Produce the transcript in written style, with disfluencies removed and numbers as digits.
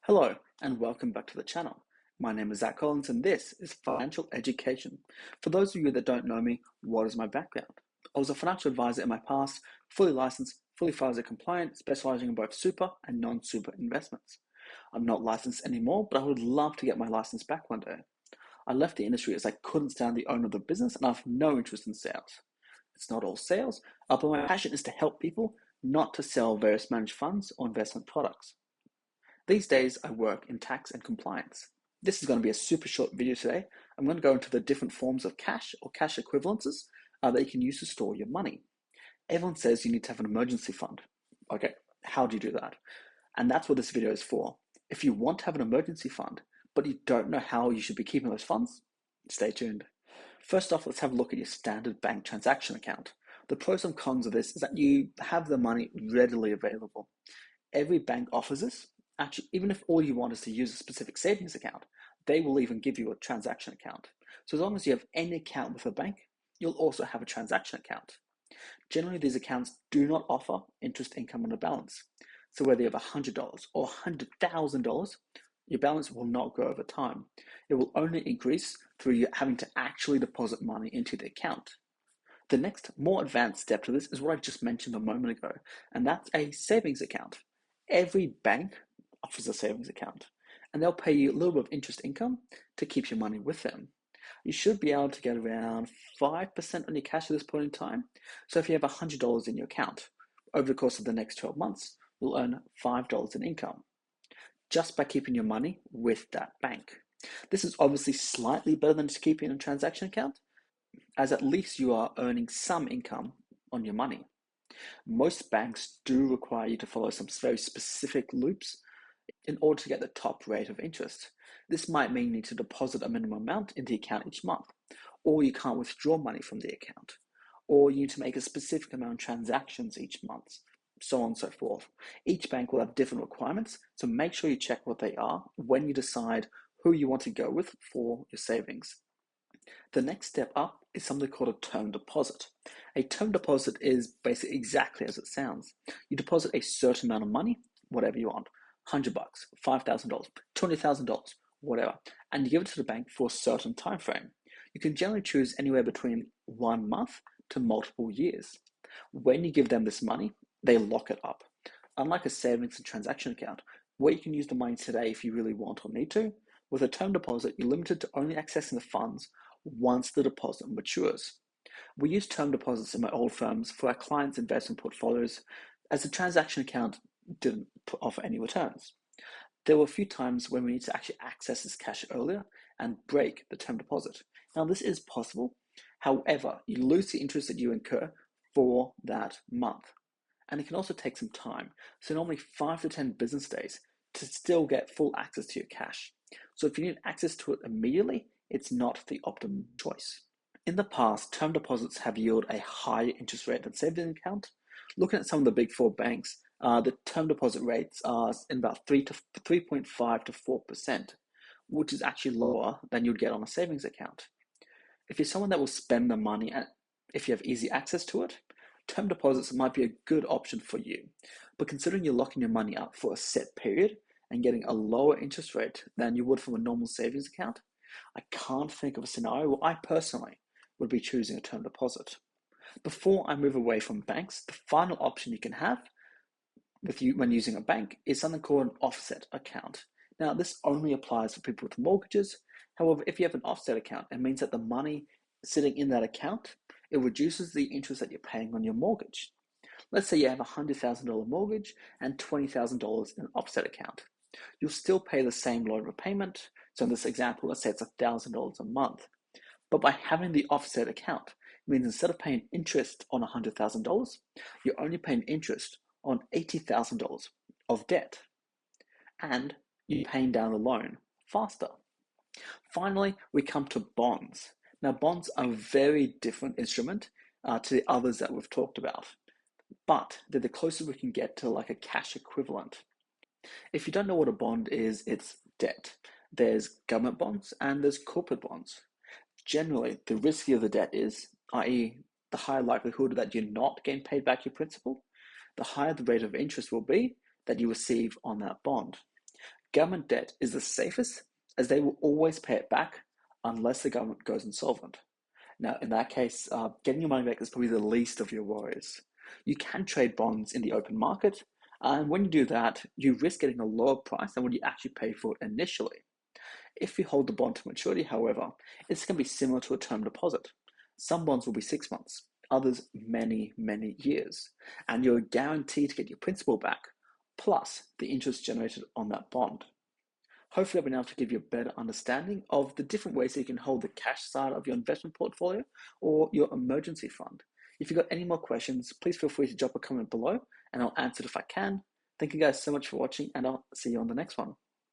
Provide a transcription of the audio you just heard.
Hello and welcome back to the channel. My name is Zach Collins and this is Financial Education. For those of you that don't know me, what is my background? I was a financial advisor in my past, fully licensed, fully FISA compliant, specializing in both super and non-super investments. I'm not licensed anymore, but I would love to get my license back one day. I left the industry as I couldn't stand the owner of the business and I have no interest in sales. It's not all sales, but my passion is to help people, not to sell various managed funds or investment products. These days, I work in tax and compliance. This is going to be a super short video today. I'm going to go into the different forms of cash or cash equivalences that you can use to store your money. Everyone says you need to have an emergency fund. Okay, how do you do that? And that's what this video is for. If you want to have an emergency fund, but you don't know how you should be keeping those funds, stay tuned. First off, let's have a look at your standard bank transaction account. The pros and cons of this is that you have the money readily available. Every bank offers this. Actually, even if all you want is to use a specific savings account, they will even give you a transaction account. So as long as you have any account with a bank, you'll also have a transaction account. Generally, these accounts do not offer interest income on a balance. So whether you have $100 or $100,000, your balance will not grow over time. It will only increase through you having to actually deposit money into the account. The next more advanced step to this is what I just mentioned a moment ago, and that's a savings account. Every bank offers a savings account, and they'll pay you a little bit of interest income to keep your money with them. You should be able to get around 5% on your cash at this point in time. So if you have $100 in your account, over the course of the next 12 months, you'll earn $5 in income just by keeping your money with that bank. This is obviously slightly better than just keeping a transaction account, as at least you are earning some income on your money. Most banks do require you to follow some very specific loops in order to get the top rate of interest. This might mean you need to deposit a minimum amount in the account each month, or you can't withdraw money from the account, or you need to make a specific amount of transactions each month, so on and so forth. Each bank will have different requirements, so make sure you check what they are when you decide who you want to go with for your savings. The next step up is something called a term deposit. A term deposit is basically exactly as it sounds. You deposit a certain amount of money, whatever you want, $100, $5,000, $20,000, whatever, and you give it to the bank for a certain time frame. You can generally choose anywhere between 1 month to multiple years. When you give them this money, they lock it up. Unlike a savings and transaction account, where you can use the money today if you really want or need to, with a term deposit, you're limited to only accessing the funds once the deposit matures. We use term deposits in my old firms for our clients' investment portfolios, as the transaction account didn't offer any returns. There were a few times when we need to actually access this cash earlier and break the term deposit. Now, this is possible. However, you lose the interest that you incur for that month. And it can also take some time. So normally 5 to 10 business days to still get full access to your cash. So if you need access to it immediately, it's not the optimum choice. In the past, term deposits have yielded a higher interest rate than savings account. Looking at some of the big four banks, the term deposit rates are in about 3.5 to 4%, which is actually lower than you'd get on a savings account. If you're someone that will spend the money and if you have easy access to it, term deposits might be a good option for you. But considering you're locking your money up for a set period and getting a lower interest rate than you would from a normal savings account, I can't think of a scenario where I personally would be choosing a term deposit. Before I move away from banks, the final option you can have when using a bank is something called an offset account. Now, this only applies for people with mortgages. However, if you have an offset account, it means that the money sitting in that account, it reduces the interest that you're paying on your mortgage. Let's say you have a $100,000 mortgage and $20,000 in an offset account. You'll still pay the same loan repayment. So in this example, let's say it's $1,000 a month. But by having the offset account, it means instead of paying interest on $100,000, you're only paying interest on $80,000 of debt. And you're paying down the loan faster. Finally, we come to bonds. Now, bonds are a very different instrument to the others that we've talked about, but they're the closest we can get to like a cash equivalent. If you don't know what a bond is, it's debt. There's government bonds and there's corporate bonds. Generally, the riskier the debt is, i.e., the higher likelihood that you're not getting paid back your principal, the higher the rate of interest will be that you receive on that bond. Government debt is the safest as they will always pay it back unless the government goes insolvent. Now, in that case, getting your money back is probably the least of your worries. You can trade bonds in the open market, and when you do that, you risk getting a lower price than what you actually pay for it initially. If you hold the bond to maturity, however, it's going to be similar to a term deposit. Some bonds will be 6 months, others many, many years, and you're guaranteed to get your principal back, plus the interest generated on that bond. Hopefully, I've been able to give you a better understanding of the different ways that you can hold the cash side of your investment portfolio or your emergency fund. If you've got any more questions, please feel free to drop a comment below and I'll answer it if I can. Thank you guys so much for watching, and I'll see you on the next one.